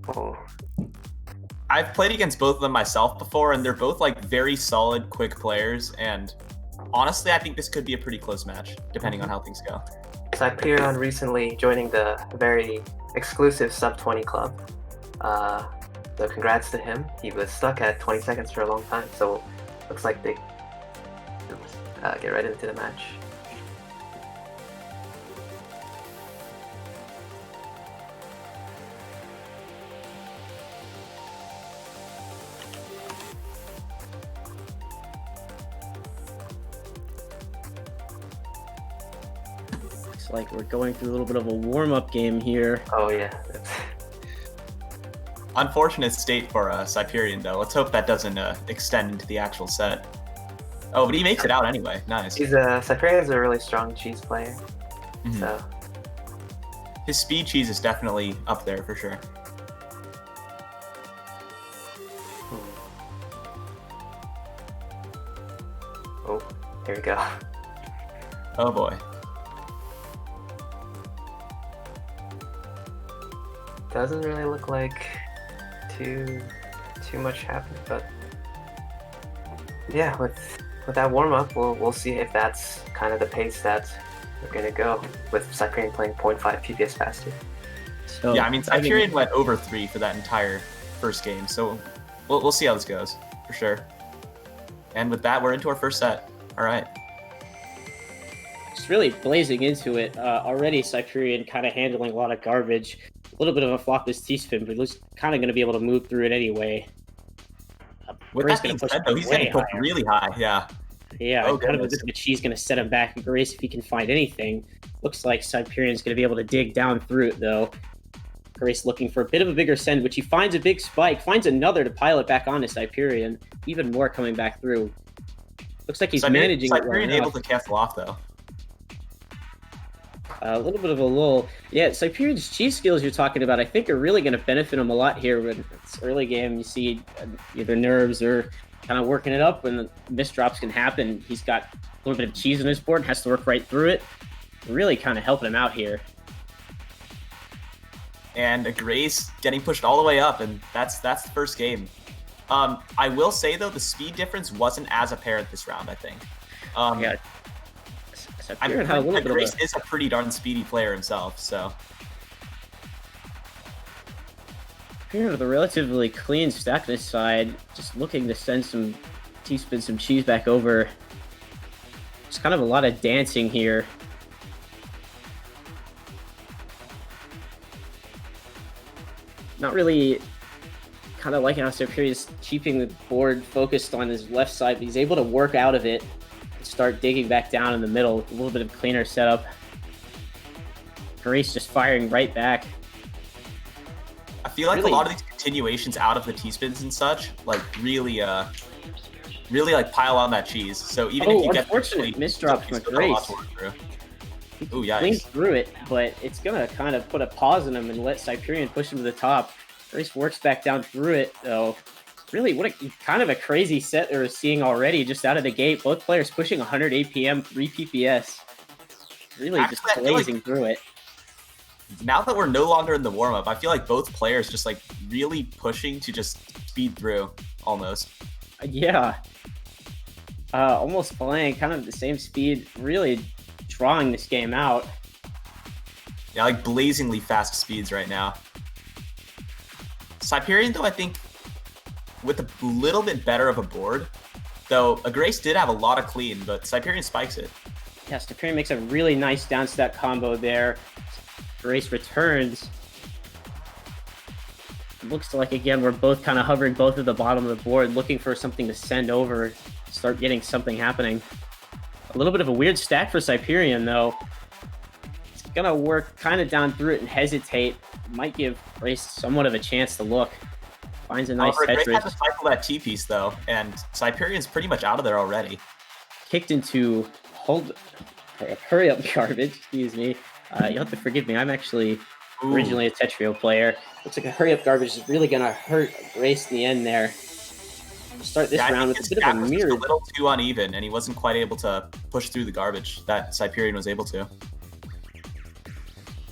Oh, I've played against both of them myself before, and they're both like very solid, quick players. And honestly, I think this could be a pretty close match, depending on how things go. Syperion recently joining the very exclusive sub 20 club. So congrats to him. He was stuck at 20 seconds for a long time, so looks like they get right into the match. Looks like we're going through a little bit of a warm-up game here. Oh yeah. Unfortunate state for Syperion, though. Let's hope that doesn't extend into the actual set. Oh, but he makes it out anyway. Nice. Syperion's a really strong cheese player. Mhm. So His speed cheese is definitely up there for sure. oh, here we go. Oh boy. Doesn't really look like too much happened, but yeah, with that warm up, we'll see if that's kind of the pace that we're gonna go with Syperion playing 0.5 PPS faster. So Yeah, I mean, Syperion went over 3 for that entire first game, so we'll see how this goes for sure. And with that, we're into our first set. All right. Just really blazing into it. Already Syperion kind of handling a lot of garbage. A little bit of a flawless T-spin, but he's kind of going to be able to move through it anyway. With that being said, though, he's getting pushed really high. Yeah. Yeah, Oh, kind of a goodness. bit of a cheese going to set him back. Agrais, if he can find anything. Looks like Syperion's going to be able to dig down through it, though. Agrais looking for a bit of a bigger send, which he finds a big spike, finds another to pile it back onto Syperion. Even more coming back through. Looks like he's managing it Syperion right able enough. to cancel off, though. A little bit of a lull. Yeah, Syperion's cheese skills you're talking about, I think, are really going to benefit him a lot here. When it's early game, you see either nerves or kind of working it up. When the misdrops can happen, he's got a little bit of cheese on his board and has to work right through it. Really kind of helping him out here. And Agrais getting pushed all the way up, and that's the first game. I will say, though, the speed difference wasn't as apparent this round, I think. Yeah. Agrais had a little bit of is a pretty darn speedy player himself, so. Syperion with a relatively clean stack this side, just looking to send some T-spin, some cheese back over. It's kind of a lot of dancing here. Not really kind of liking how Syperion is keeping the board focused on his left side, but he's able to work out of it and start digging back down in the middle with a little bit of cleaner setup. Agrais just firing right back. I feel like Really? a lot of these continuations out of the T-spins and such, like, really like pile on that cheese. So even if you get unfortunate misdrop from Agrais. Ooh, Blink yikes. through it, but it's gonna kind of put a pause in him and let Syperion push him to the top. Agrais works back down through it, though. Really, what a kind of a crazy set they're seeing already just out of the gate. Both players pushing 100 APM, 3 PPS. Really Actually, just I feel like- blazing through it. Now that we're no longer in the warm-up, I feel like both players just like really pushing to just speed through almost. Yeah. Almost playing kind of the same speed, really drawing this game out. Yeah, like blazingly fast speeds right now. Syperion, though, I think with a little bit better of a board, though Agrais did have a lot of clean, but Syperion spikes it. Yeah, Syperion makes a really nice down stack combo there. Agrais returns. Looks like, again, we're both kind of hovering both at the bottom of the board, looking for something to send over, start getting something happening. A little bit of a weird stack for Syperion, though. It's going to work kind of down through it and hesitate. Might give Agrais somewhat of a chance to look. Finds a nice Agrais Tetris. had to cycle that T-piece, though, and Syperion's pretty much out of there already. Kicked into hurry up garbage, excuse me. You'll have to forgive me. I'm actually originally a Tetrio player. Looks like a hurry up garbage is really going to hurt Agrais in the end there. We'll start this round with a bit of a mirror. A little too uneven, and he wasn't quite able to push through the garbage that Syperion was able to.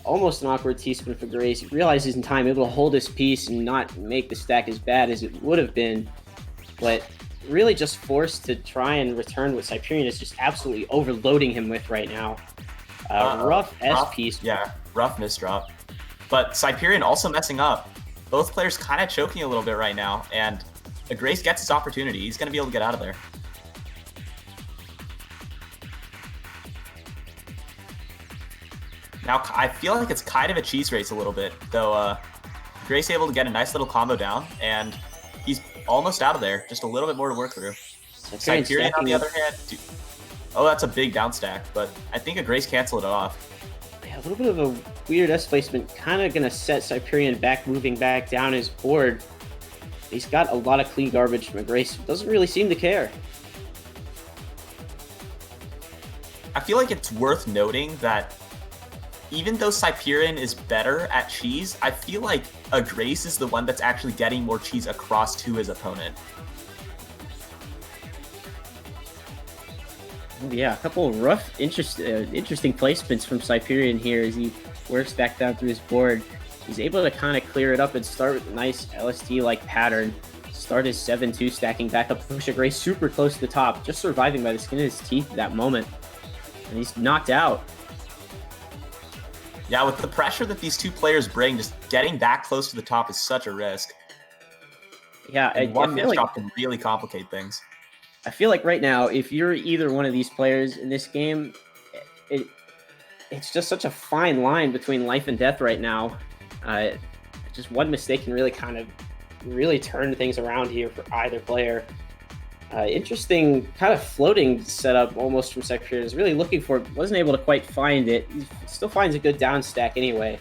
almost an awkward T-spin for Agrais. He realizes in time, able to hold his piece and not make the stack as bad as it would have been, but really just forced to try and return what Syperion is just absolutely overloading him with right now. Rough S-piece. Yeah, rough misdrop. But Syperion also messing up. Both players kind of choking a little bit right now, and Agrais gets his opportunity. He's going to be able to get out of there. Now, I feel like it's kind of a cheese race a little bit, though Agrais able to get a nice little combo down, and he's almost out of there. Just a little bit more to work through. Syperion, on the other hand, oh, that's a big down stack, but I think Agrais canceled it off. Yeah, a little bit of a weird S placement, kind of going to set Syperion back, moving back down his board. He's got a lot of clean garbage from Agrais. Doesn't really seem to care. I feel like it's worth noting that even though Syperion is better at cheese, I feel like Agrais is the one that's actually getting more cheese across to his opponent. Yeah, a couple of rough, interesting placements from Syperion here as he works back down through his board. He's able to kind of clear it up and start with a nice LSD-like pattern. Start his 7-2, stacking back up, push Agrais super close to the top, just surviving by the skin of his teeth at that moment. And he's knocked out. Yeah, with the pressure that these two players bring, just getting that close to the top is such a risk. Yeah, and one misdrop can really complicate things. I feel like right now, if you're either one of these players in this game, it's just such a fine line between life and death right now. Just one mistake can really really turn things around here for either player. Interesting kind of floating setup almost from Syperion. Is really looking for it, wasn't able to quite find it. He still finds a good down stack anyway.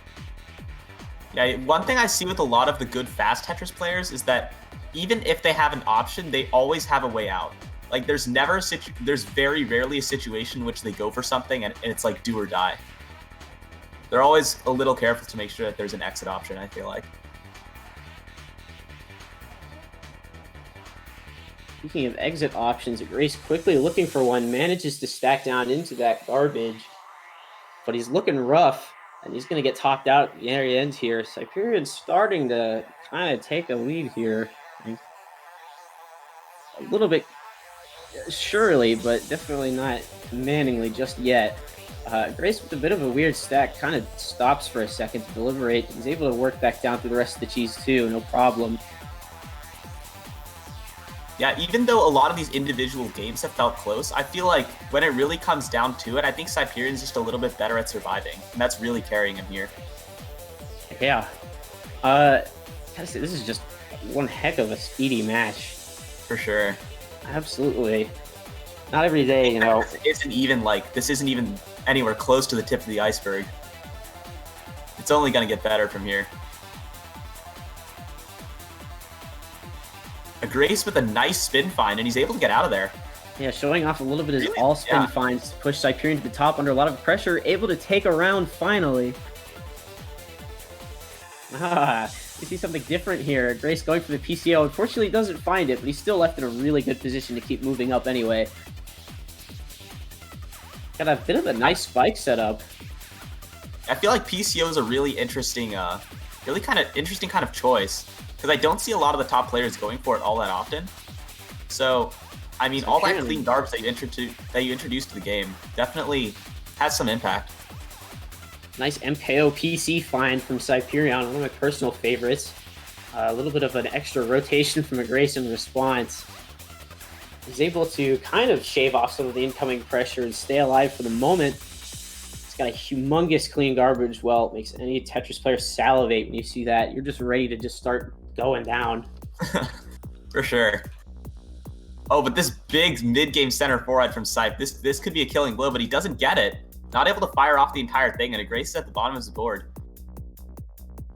Yeah, one thing I see with a lot of the good fast Tetris players is that even if they have an option, they always have a way out. Like there's very rarely a situation in which they go for something and it's like do or die. They're always a little careful to make sure that there's an exit option, I feel like. Speaking of exit options, Agrais quickly looking for one, manages to stack down into that garbage, but he's looking rough, and he's going to get topped out at the very end here. Syperion's starting to kind of take a lead here. A little bit surely, but definitely not commandingly just yet. Agrais with a bit of a weird stack, kind of stops for a second to deliberate. He's able to work back down through the rest of the cheese too, no problem. Yeah, even though a lot of these individual games have felt close, I feel like when it really comes down to it, I think Syperion's just a little bit better at surviving, and that's really carrying him here. Yeah. Gotta say, this is just one heck of a speedy match. For sure. Absolutely. Not every day, you know. This isn't even anywhere close to the tip of the iceberg. It's only going to get better from here. Agrais with a nice spin find, and he's able to get out of there. Yeah, showing off a little bit of his all-spin finds to push Syperion to the top under a lot of pressure, able to take a round finally. We see something different here. Agrais going for the PCO. Unfortunately, doesn't find it, but he's still left in a really good position to keep moving up anyway. Got a bit of a nice spike setup. I feel like PCO is a really interesting, kind of choice, because I don't see a lot of the top players going for it all that often. So, I mean, all that clean garbage that you introduced to the game definitely has some impact. Nice MKO PC find from Syperion, one of my personal favorites. A little bit of an extra rotation from Agrais in response. He's able to kind of shave off some of the incoming pressure and stay alive for the moment. He's got a humongous clean garbage well. It makes any Tetris player salivate when you see that. You're just ready to just start going down. For sure. Oh, but this big mid-game center forward from Sype, this could be a killing blow, but he doesn't get it. Not able to fire off the entire thing, and Agrais is at the bottom of his board.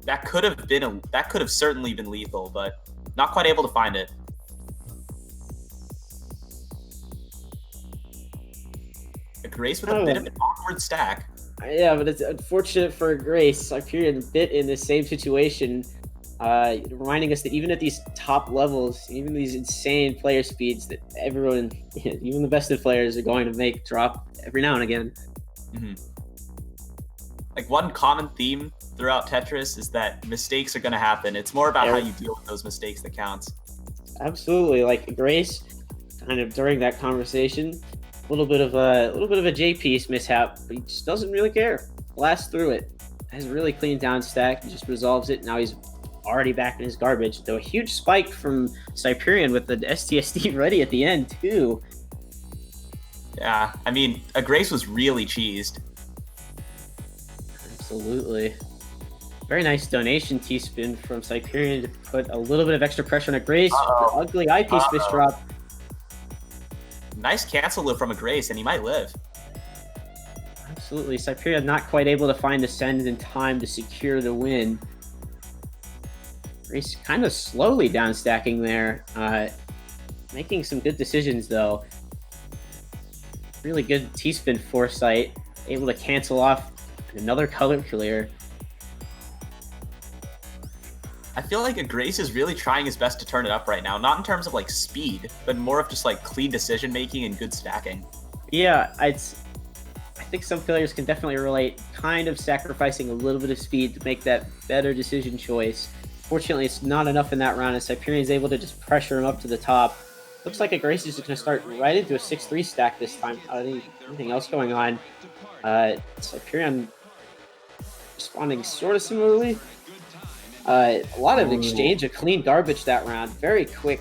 That could have certainly been lethal, but not quite able to find it. Agrais with a bit of an awkward stack. Yeah, but it's unfortunate for Agrais. Syperion bit in the same situation, reminding us that even at these top levels, even these insane player speeds, that everyone, even the best of players, are going to make drop every now and again. Mm-hmm. Like, one common theme throughout Tetris is that mistakes are going to happen. It's more about how you deal with those mistakes that counts. Absolutely. Like Agrais, kind of during that conversation, a little bit of a J piece mishap, but he just doesn't really care. Blasts through it. Has a really clean down stack. He just resolves it. Now he's already back in his garbage. Though a huge spike from Syperion with the STSD ready at the end too. Yeah, I mean, Agrais was really cheesed. Absolutely. Very nice donation T-spin from Syperion to put a little bit of extra pressure on Agrais. Ugly eyepiece fish drop. Nice cancel from Agrais, and he might live. Absolutely. Syperion not quite able to find the send in time to secure the win. Agrais kind of slowly down stacking there. Making some good decisions though. Really good T-spin foresight. Able to cancel off another color clear. I feel like Agrais is really trying his best to turn it up right now. Not in terms of like speed, but more of just like clean decision making and good stacking. Yeah, I think some players can definitely relate, kind of sacrificing a little bit of speed to make that better decision choice. Fortunately, it's not enough in that round, and Syperion is able to just pressure him up to the top. Looks like Agrais is just going to start right into a 6-3 stack this time. Anything else going on? Syperion responding sort of similarly. A lot of exchange, a clean garbage that round. Very quick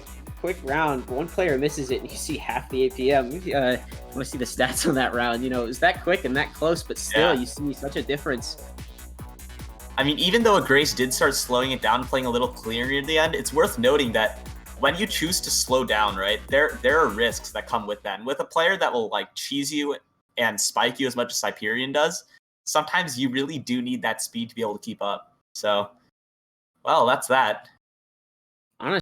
round. One player misses it, and you see half the APM. I want to see the stats on that round. You know, it was that quick and that close, but still, you see such a difference. I mean, even though Agrais did start slowing it down, playing a little cleaner near the end, it's worth noting that when you choose to slow down, right, there are risks that come with that. And with a player that will like cheese you and spike you as much as Syperion does, sometimes you really do need that speed to be able to keep up. So, well, that's that.